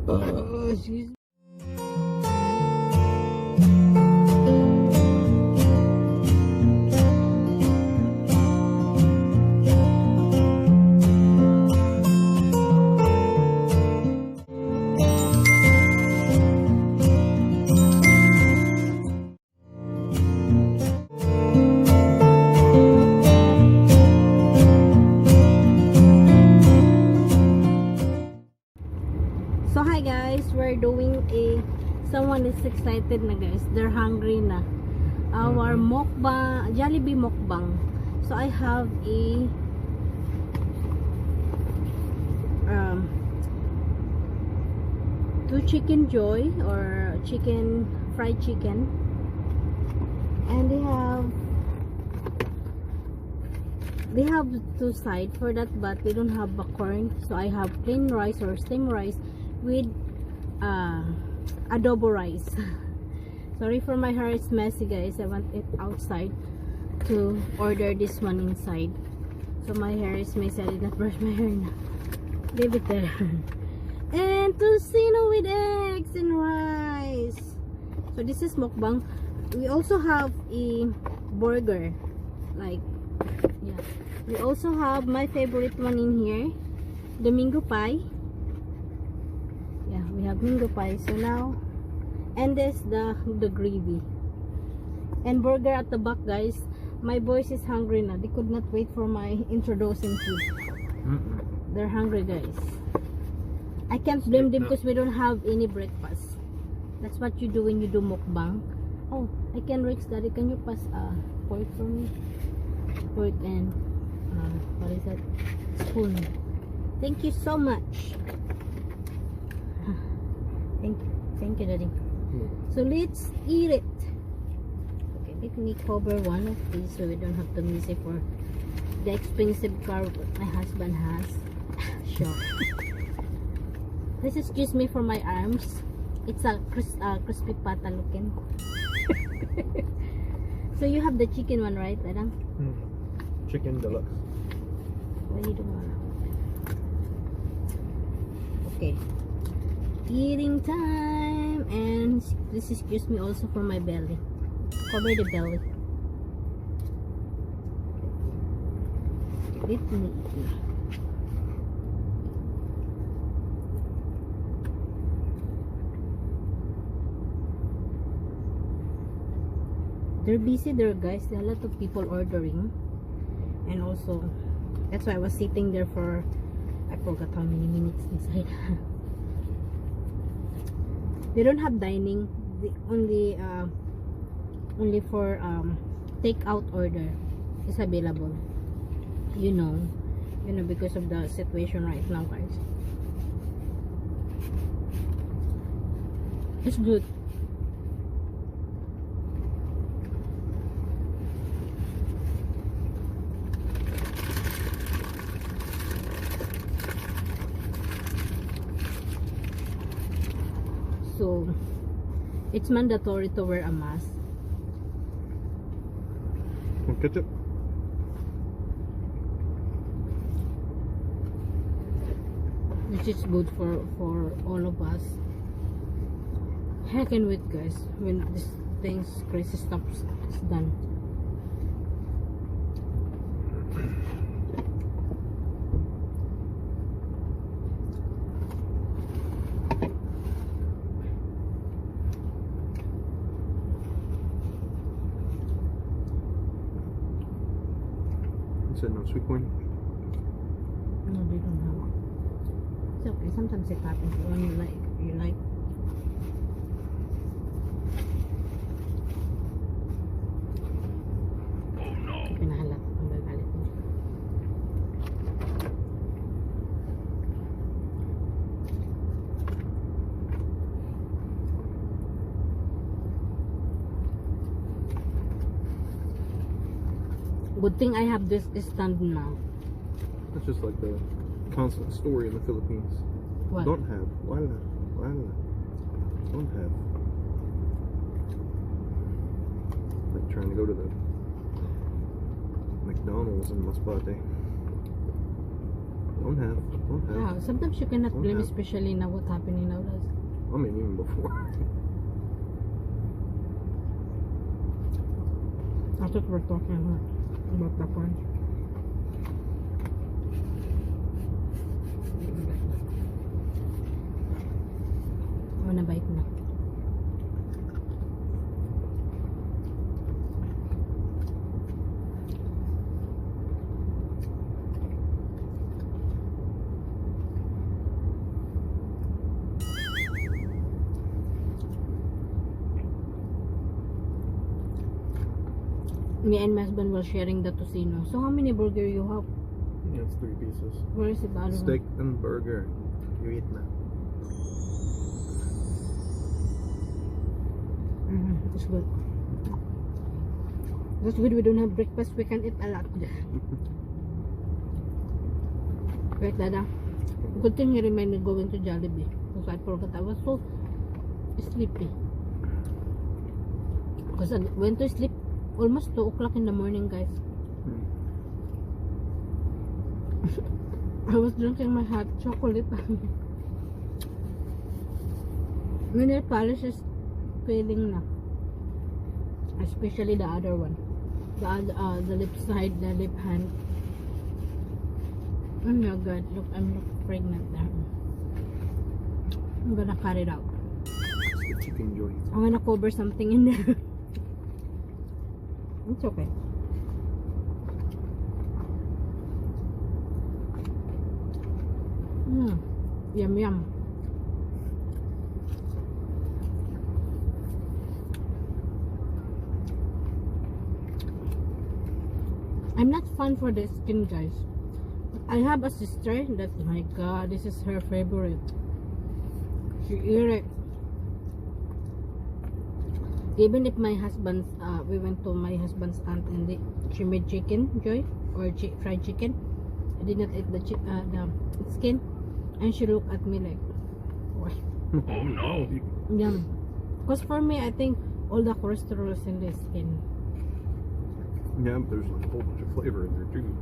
Excuse me. So hi guys, we're doing someone is excited na guys, they're hungry na. Our mukbang, Jollibee Mukbang. So I have a two chicken joy or fried chicken, and they have two sides for that, but they don't have a corn. So I have plain rice or steamed rice with adobo rice. Sorry for my hair, it's messy guys. I want it outside to order this one inside. So my hair is messy. I did not brush my hair now. Leave it there. And tocino with eggs and rice. So this is mukbang. We also have a burger, like, yeah. We also have my favorite one in here, the mango pie. Yeah, we have mango pie. So now, and this the gravy and burger at the back guys. My boys is hungry now. They could not wait for my introducing food. They're hungry guys. I can't blame them because we don't have any breakfast. That's what you do when you do mukbang. Oh, I can reach daddy. Can you pass pork for me? Pork and what is that? Spoon. Thank you so much. Thank you daddy. So let's eat it. Okay, let me cover one of these so we don't have to miss it for the expensive car my husband has. Sure. Please excuse me for my arms. It's a crispy pata looking. So you have the chicken one, right, Adam? Chicken deluxe. What do you want? Okay. Eating time, and this excuse me also for my belly. Cover the belly. Let me eat now. They're busy there guys. There are a lot of people ordering, and also that's why I was sitting there for, I forgot how many minutes inside. They don't have dining. The only for take-out order is available. You know because of the situation right now guys. It's good. So it's mandatory to wear a mask. Ketchup. Which is good for all of us. I can wait guys when this thing's crazy stuff is done. Is it no sweet corn? No, they don't have. It's okay. Sometimes it happens when you like. Oh no. Pinahalat. Ang gagalit mo. Good thing I have this stand now. That's just like the constant story in the Philippines. What? Don't have. Wala. Don't have. Like trying to go to the McDonald's in Masbate. Don't have. Yeah, sometimes you cannot Don't blame, have. especially now what's happening nowadays. I mean, even before. I thought we're talking about that one. I'm gonna bite na. Me and my husband were sharing the tocino. So how many burger you have? Yeah, it's 3 pieces. Where is it the other Steak one? and burger. You eat now. It's good. That's good. We don't have breakfast. We can eat a lot. Right, Dada? Good thing you reminded going to Jollibee. Because I forgot. I was so sleepy. Because I went to sleep almost 2 o'clock in the morning, guys. I was drinking my hot chocolate. My nail polish is fading na. Especially the other one. The lip side, the lip hand. Oh my god, look, I'm pregnant now. I'm gonna cut it out. It's the chicken joint. I'm gonna cover something in there. It's okay. Yum yum. I'm not fun for the skin, guys. I have a sister that, my god, this is her favorite. She eat it. Even if my husband's, we went to my husband's aunt and she made chicken, Joy, or fried chicken. I did not eat the skin, and she looked at me like, what? Oh no. Yum. Because for me, I think all the cholesterol is in the skin. Yeah, but there's like a whole bunch of flavor in there too.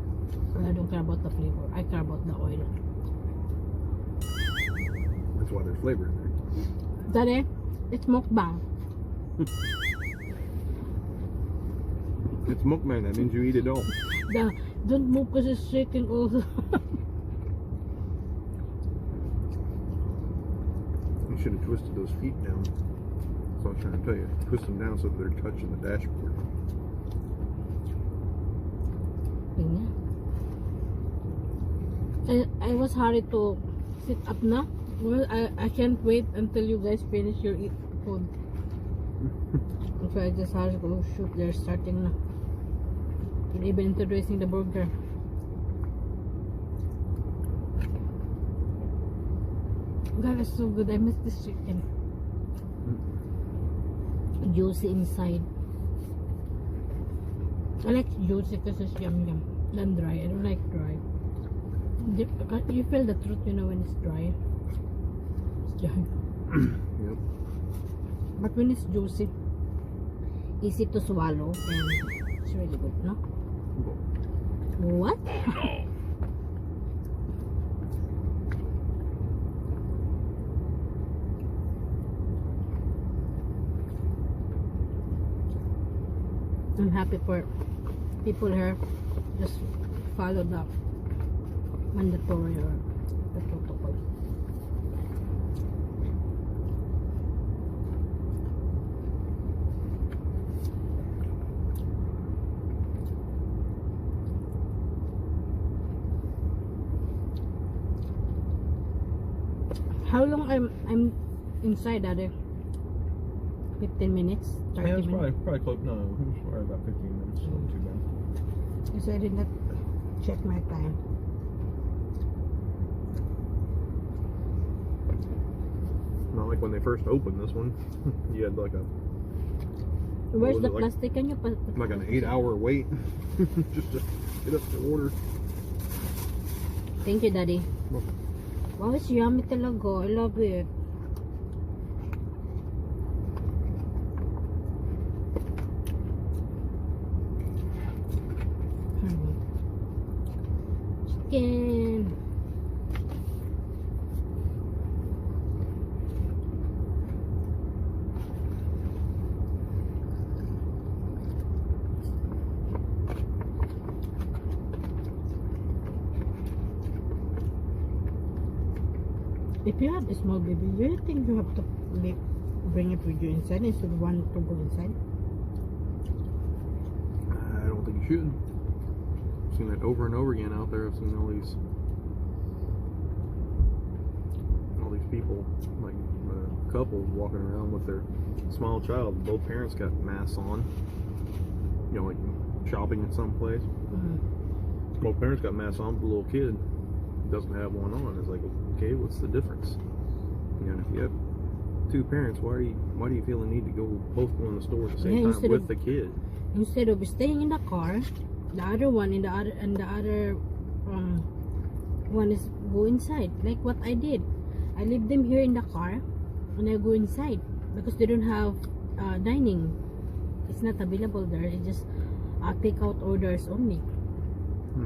I don't care about the flavor. I care about the oil. That's why there's flavor in there. Daddy, it's mukbang. It's mukbang, that means you eat it all. Don't move because it's shaking also. You should have twisted those feet down. That's what I was trying to tell you. Twist them down so that they're touching the dashboard. I was hurried to sit up na. Well, I can't wait until you guys finish your food. So I just hurried to, oh shoot, they're starting na. And even introducing the burger. God, it's so good. I miss this chicken. Juicy inside. I like juicy because it's yum yum. Than dry. I don't like dry. You feel the truth, you know, when it's dry. It's dry. Yep. But when it's juicy, easy to swallow, and it's really good, no? What? I'm happy for people here. Just follow the mandatory or the protocol. How long I'm inside, Daddy? 15 minutes? 30 Yeah, it's minutes? probably close. No, it's probably about 15 minutes. Not too bad. Because I did not check my time. Not like when they first opened this one. You had like a Where's was the it, like- plastic? Can you put like an 8-hour wait just to get up to order. Thank you, Daddy. Wow, it's yummy talaga. I love it. Chicken. If you have a small baby, do you think you have to bring it with you inside instead of one to go inside? I don't think you should. I've seen that over and over again out there. I've seen all these people, like couples walking around with their small child. Both parents got masks on. You know, like shopping at some place. Both parents got masks on, but the little kid doesn't have one on. It's like, okay, what's the difference? You know, if you have two parents, why do you feel the need to both go in the store at the same time with the kid? Instead of staying in the car, the other one in the other one is go inside. Like what I did. I leave them here in the car and I go inside because they don't have dining. It's not available there. It's just take out orders only.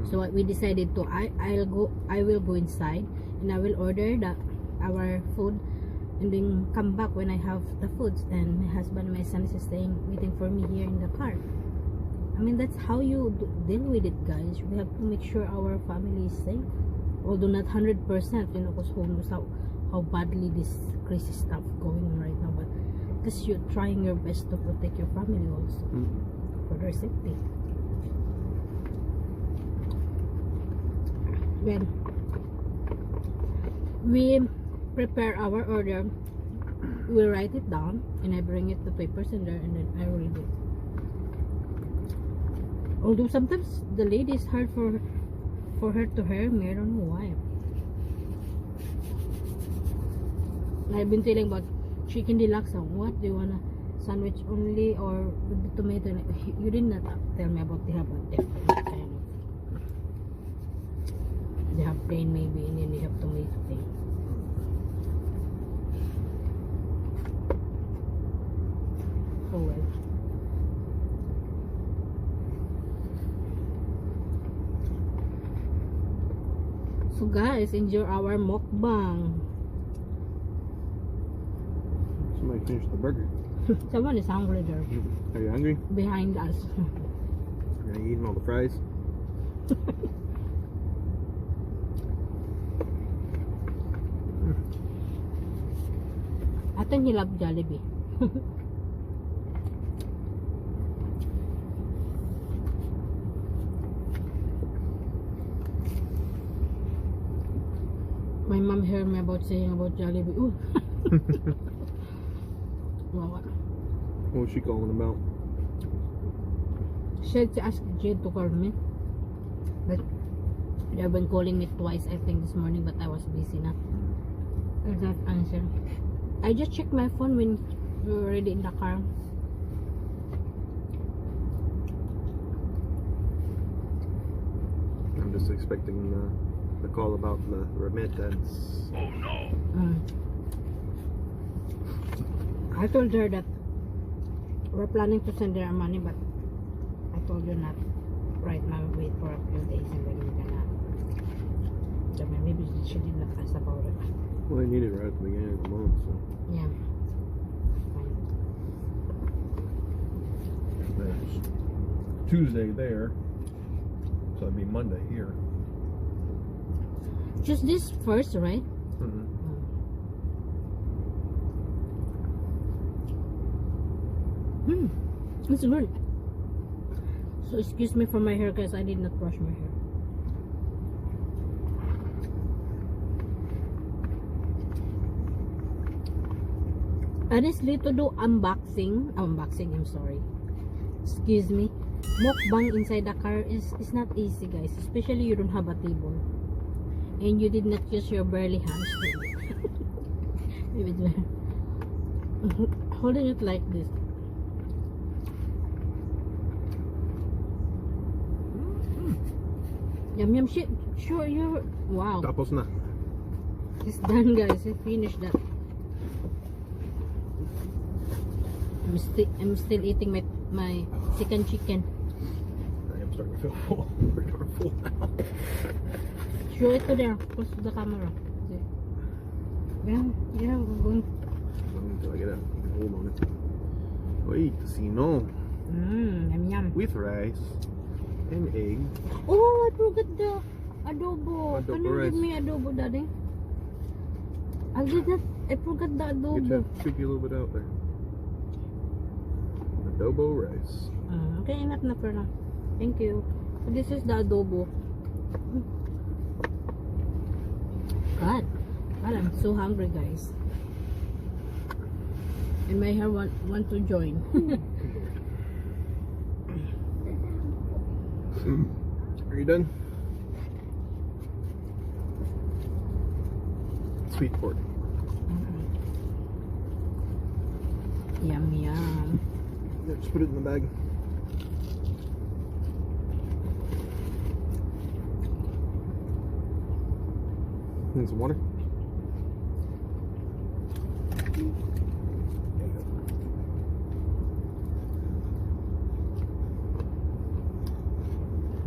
So we decided to I will go inside and I will order our food and then come back when I have the foods. And my husband and my son is staying waiting for me here in the car. I mean, that's how you deal with it, guys. We have to make sure our family is safe, although not 100%, you know, because who knows how badly this crazy stuff going on right now, but because you're trying your best to protect your family also for their safety. When we prepare our order, we write it down and I bring it to papers in there and then I read it. Although sometimes the lady is hard for her to hear me, I don't know why. I've been telling about chicken deluxe. What do you wanna, sandwich only or with the tomato? You did not tell me about they have a different kind of. They have plain maybe and then they have tomato thing. Oh well. So guys, enjoy our mukbang. Somebody finished the burger. Someone is hungry there. Are you hungry? Behind us. Are you eating all the fries? I think he loves Jollibee. My mom heard me about saying about Jollibee. Ooh. What was she calling about? She had to ask Jade to call me, but they've been calling me twice I think this morning, but I was busy na. I did not answer. I just checked my phone when we were already in the car. I'm just expecting the call about the remittance. Oh no! I told her that we're planning to send her money, but I told her not right now. Wait for a few days and then we're gonna. So maybe she did not ask about it. Well, they need it right at the beginning of the month, so. Yeah. There's Tuesday there, so it'd be Monday here. Just this first, right? It's good. So excuse me for my hair guys, I did not brush my hair. Honestly, to do unboxing, I'm sorry. Excuse me. Mukbang inside the car is not easy guys, especially you don't have a table. And you did not use your barely hands to do it. Holding it like this. Yum yum shit. Sure you're wow. Tapos na. It's done guys. I finished that. I'm still eating my second chicken. I am starting to feel full. We're getting full now. Show it to there. Close to the camera. Yeah, we're going. Until I get out. Hold on it. Wait, see no. Yum yum. With rice and egg. Oh, I forgot the adobo. Can you Adobo give rice. me adobo, daddy? I did not. I forgot the Get adobo. you sticky a little bit out there. Adobo rice. Okay, enough na for now. Thank you. So this is the adobo. God, I'm so hungry, guys. And my hair want to join. Are you done? Sweet pork. Yum yum. Yeah, just put it in the bag. Need some water?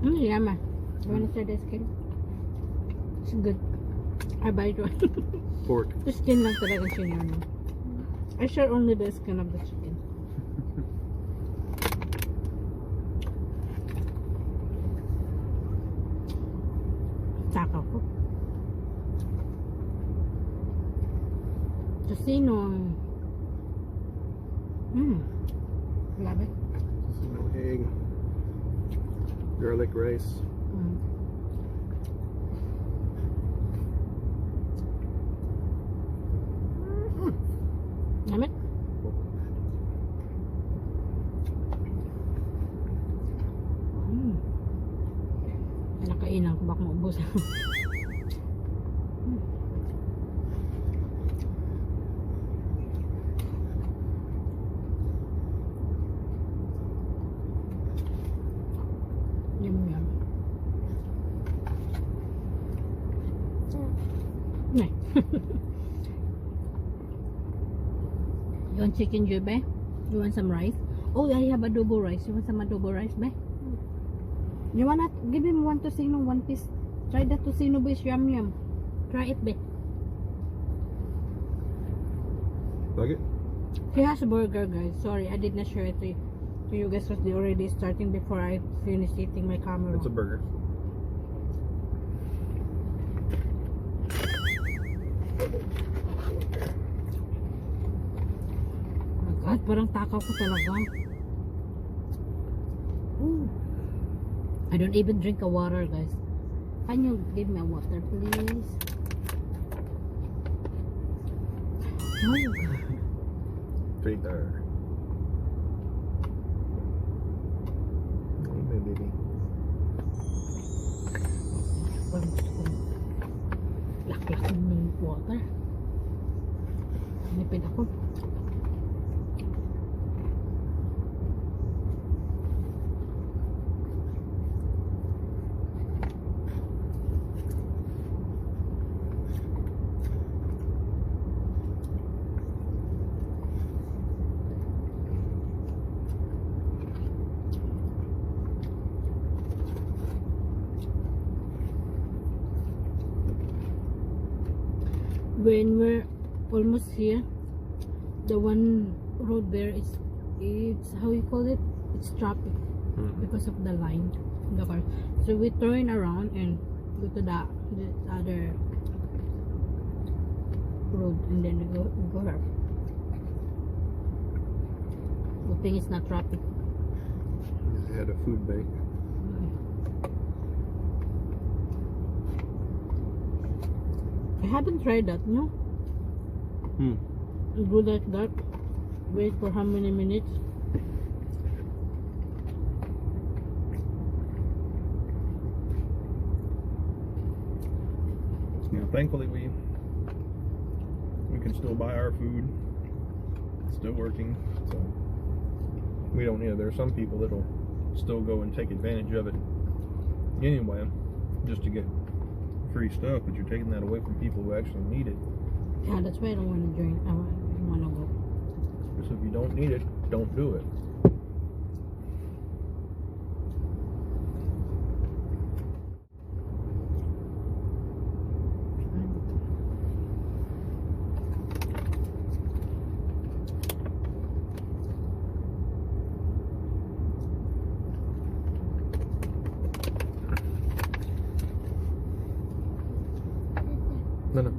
Yummy. You wanna try the skin? It's good. I buy it one. Pork. The skin lang talaga siya niya. I share only the skin of the chicken. Takaw ko. Tocino. Love it. Some egg. Garlic rice. Love it. Nakainan ko baka maubos. Yum yum. Này. You want chicken joy, babe? You want some rice? Oh, I have adobo rice. You want some adobo rice, babe? You wanna give him one tocino, one piece? Try that tocino, babe. Yum yum. Try it, babe. Like it? He has a burger, guys. Sorry, I did not share it to you guys because they already starting before I finished eating my camera. It's a burger. Oh my God, parang takaw ko talaga. Ooh. I don't even drink a water, guys. Can you give me a water, please? Oh my God. Right there. Oh, my baby. Lak-lak ng water. Nipid ako. When we're almost here, the one road there is, it's how you call it, it's traffic because of the line in the car. So we turn around and go to the other road and then we go here. Good thing it's not traffic. They had a food bank. I haven't tried that, no? Go like that. Wait for how many minutes? Yeah, thankfully we can still buy our food. It's still working, so we don't need it. There are some people that'll still go and take advantage of it anyway, just to get free stuff, but you're taking that away from people who actually need it. Yeah, that's why I don't want to join. I don't want to go. So if you don't need it, don't do it. No.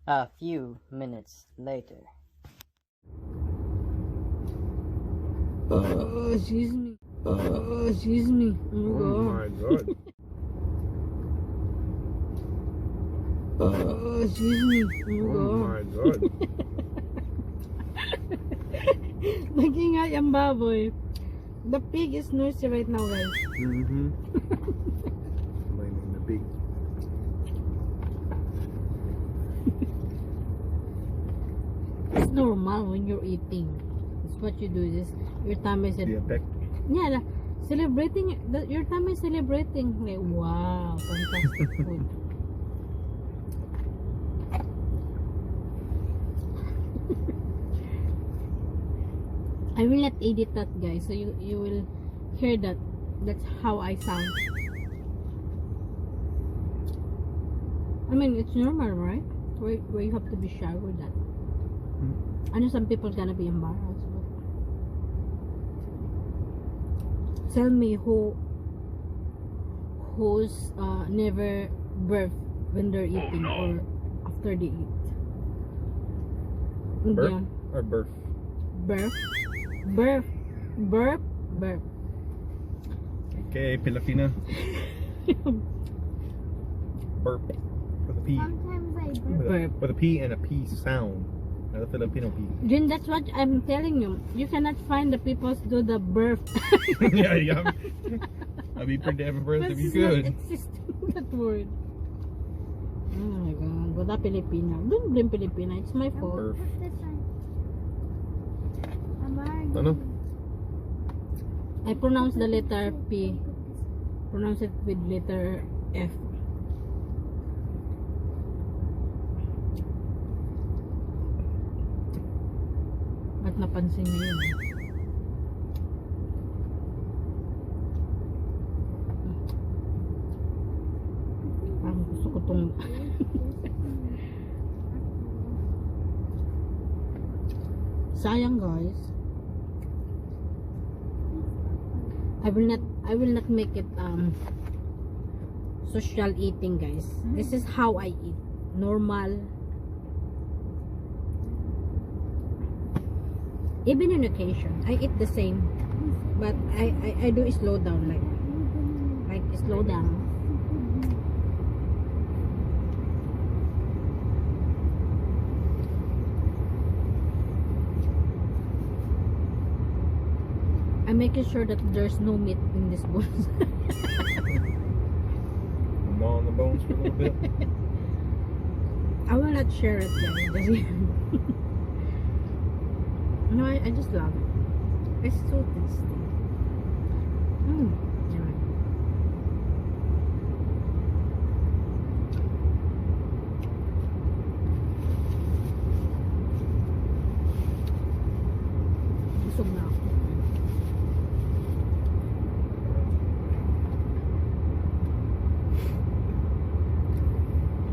A few minutes later. Excuse me. Excuse me. Oh my god. Excuse me. Oh my god. Nag-ingay ang baboy. The pig is noisy right now, guys. Mm-hmm. Blaming the pig. It's normal when you're eating. It's what you do. Is your tummy is The effect. yeah, celebrating. Your tummy is celebrating. Like, wow, fantastic food. I will not edit that, guys, so you will hear that. That's how I sound. I mean, it's normal, right? Where you have to be shy with that. I know some people gonna be embarrassed, but tell me who's never birth when they're eating or after they eat. Birth Yeah. or birth? Birth. Okay, Filipina. Burp. With a P. Sometimes I burp. Burp. With a P and a P sound. Not a Filipino P. Then that's what I'm telling you. You cannot find the people do the birth. Yeah. I'd be pretty damn impressed if you could. It's not existing, that word. Oh my god. Wala Pilipina. Don't blame Pilipina. It's my fault. Birth. What's this one? Amar. Ano? I pronounce the letter P. Pronounce it with letter F. Ba't napansin niyo yun? Parang gusto ko tong sayang, guys. I will not make it social eating, guys. This is how I eat. Normal. Even on occasion, I eat the same, but I do slow down, like slow down. I'm making sure that there's no meat in this bones. Gnaw on the bones for a little bit. I will not share it, guys. No, I just love it. It's so tasty. Yeah. Busog na ako.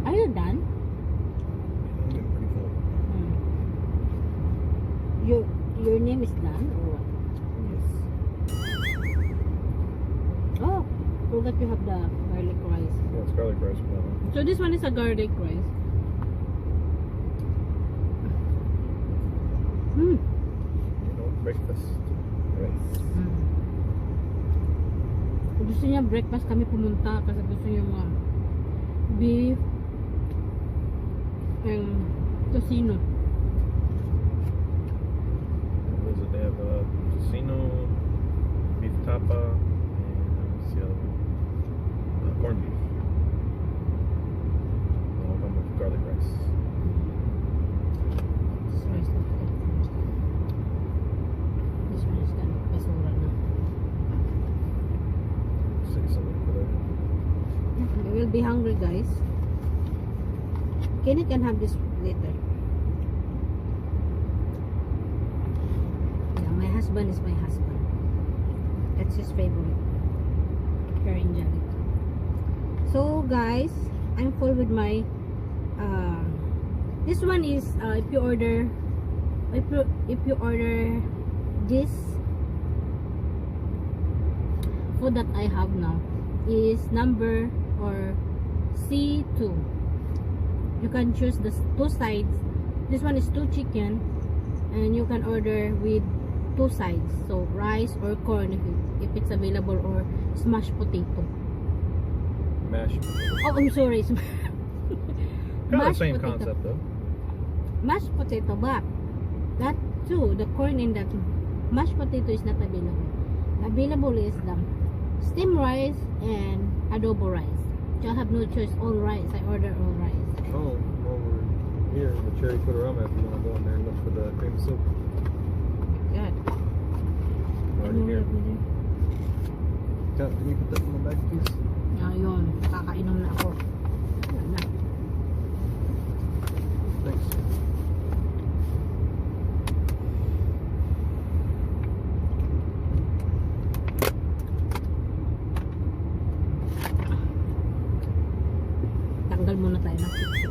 Are you done? I'm getting pretty full. Your name is Dan or what? Yes. Oh, forgot you have the garlic rice. Yeah, it's garlic rice for that one. So this one is a garlic rice. You know, breakfast rice. Kung gusto niya breakfast kami pumunta kasi gusto niya mga beef and tocino. What is it? They have tocino, beef tapa, and what's the other one? Corned beef. All come with garlic rice. This rice na to. This one is kind of basura na. Say something for that. We will be hungry, guys. Kenny can have this later. Yeah, my husband is my husband. That's his favorite. Very angelic. So guys, I'm full with my this one is if you order this food that I have now is number or C2. You can choose the two sides. This one is 2 chicken, and you can order with 2 sides, so rice or corn if it's available, or smashed potato. Mashed. Oh, I'm sorry. Kind of the same concept though. Mashed potato, but that too, the corn in that mashed potato is not available. Available is the steamed rice and adobo rice. So I have no choice. All rice. I order all rice. Oh, well, we're here in the Cherry Cotorama if you want to go in there and look for the cream soup. God. Already here. Can you put that in the bag, please? Ayun, kakainom na ako. Yan na. Thanks. Tanggal muna tayo ng sipsip.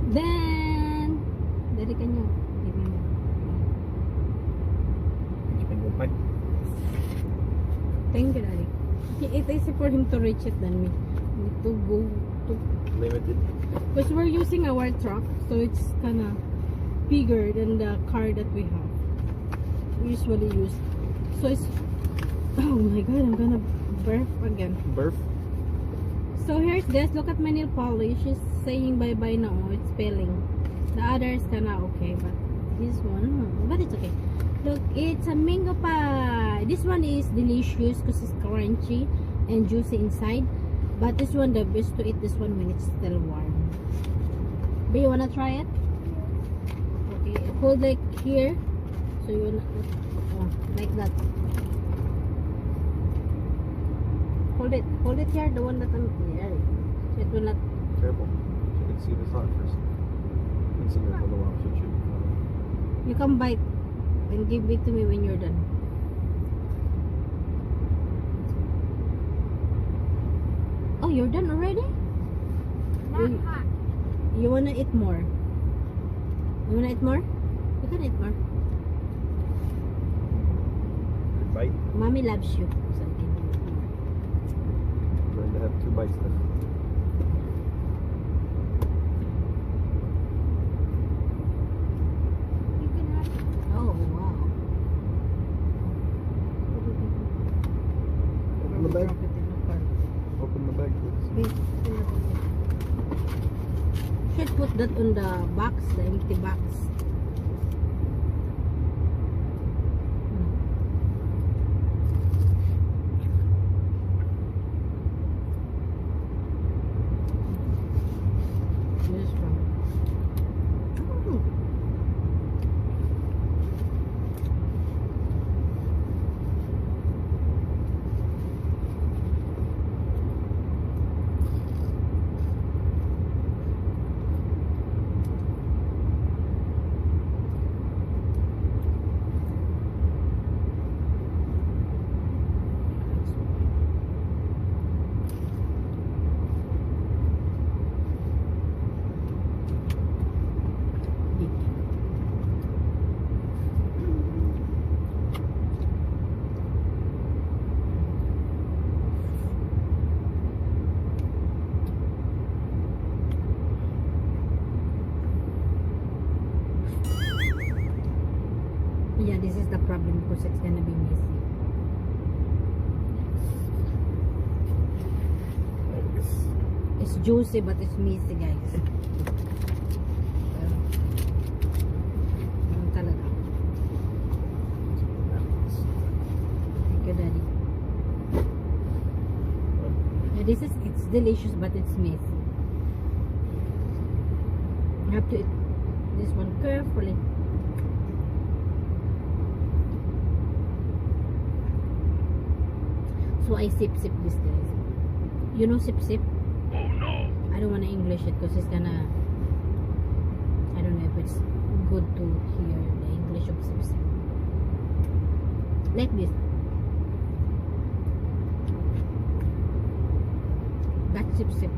Then, dari ka nyo. Bye. Thank you, Daddy. It's easy for him to reach it than me. Need to go to, Limited. because we're using our truck, so it's kinda bigger than the car that we have. We usually use. So it's, oh my god, I'm gonna burp again. Burp. So here's this. Look at my nail polish. It's saying bye bye now. It's spelling. The other is kinda okay, but this one, but it's okay. Look, it's a mango pie. This one is delicious because it's crunchy and juicy inside. But this one, the best to eat this one when it's still warm. Do you wanna try it? Okay, hold like here. So you wanna, oh, like that. Hold it here. The one that I'm there. So it will not. Careful. You can see this hot first. It's in there for a little while. Should you? You can bite and give it to me when you're done. Oh, you're done already? You wanna eat more? You wanna eat more? You can eat more. Bite. Mommy loves you. So I can eat more. Going to have 2 bites left. Oh, wow. Open the bag. Drop it in the car. Open the bag, please. Wait, should put that on the box, the empty box. This one. Oh. Yeah, this is the problem because it's gonna be messy. It's juicy but it's messy, guys. Talaga. Thank you, Daddy. Yeah, it's delicious but it's messy. You have to eat this one carefully. So I sip this, guys. You know sip? Oh no! I don't want to English it because it's gonna, I don't know if it's good to hear the English of sip. Like this. got sip sip.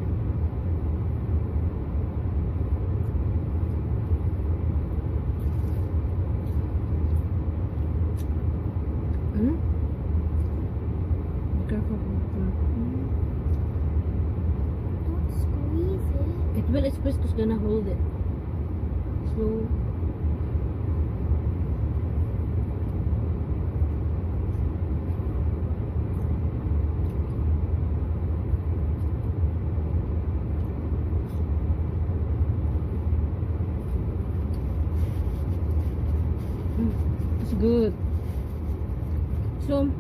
Hmm? Be careful. Don't squeeze it. It will express because gonna hold it. Slow. It's good. So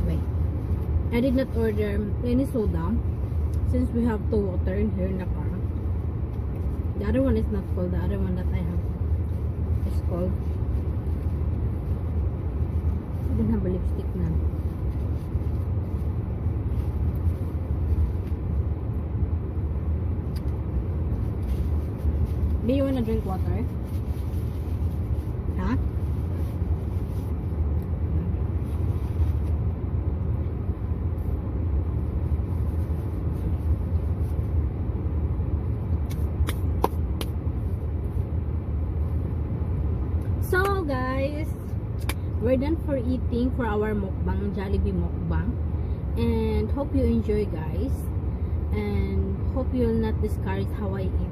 wait. I did not order any soda since we have the water in here in the car. The other one is not cold. The other one that I have is cold. I don't have a lipstick now. Do you wanna drink water? Huh? So guys, we're done for eating for our mukbang, Jollibee mukbang, and hope you enjoy, guys, and hope you will not discourage how I eat.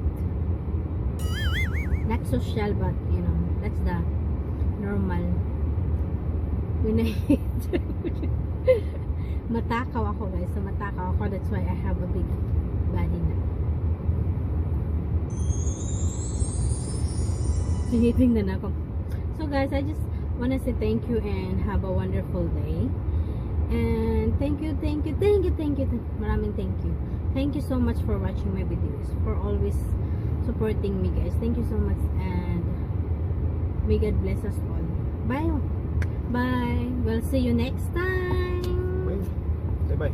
Not social, but you know, that's the normal when I eat. Matakaw ako, guys. So matakaw ako, that's why I have a big body na. Tinitingnan ako. So guys, I just wanna say thank you and have a wonderful day. And thank you. Maraming thank you. Thank you so much for watching my videos, for always supporting me, guys. Thank you so much, and may God bless us all. Bye. We'll see you next time. Say bye.